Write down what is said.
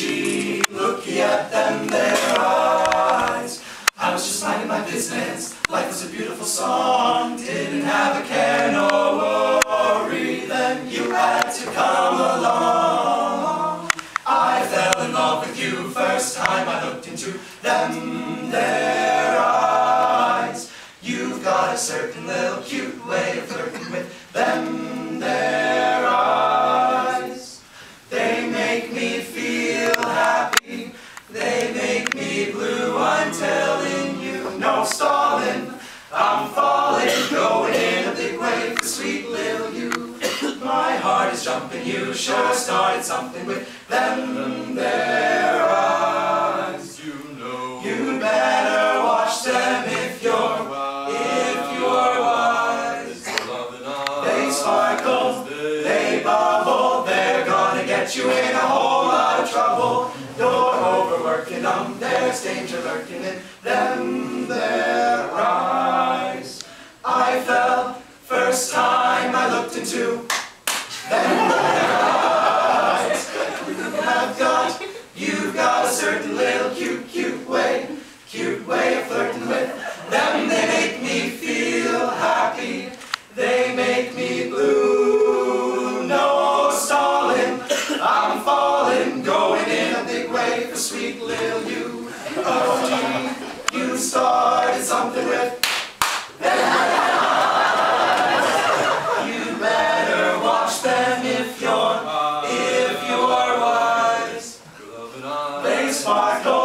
Gee, looky at them their eyes. I was just minding my business. Life was a beautiful song. Didn't have a care nor worry. Then you had to come along. I fell in love with you first time I looked into them their eyes. You've got a certain little cute way of flirting with them their eyes. They make me feel happy. They make me blue. I'm telling you, no stalling. I'm falling, going in a big way for sweet little you. My heart is jumping. You sure started something with them their eyes. You know you better watch them if you're wise. They sparkle, they bubble. They're gonna get you in a whole lot of trouble. You're overworking them. There's danger lurking in them their eyes. I fell first time I looked into them their eyes. You've got a certain little cute way of flirting with them. They make me feel happy. They make me blue. No stalling. I'm falling, going in a big way for sweet little you. Oh, gee, you started something with them. You better watch them if you're wise. They sparkle.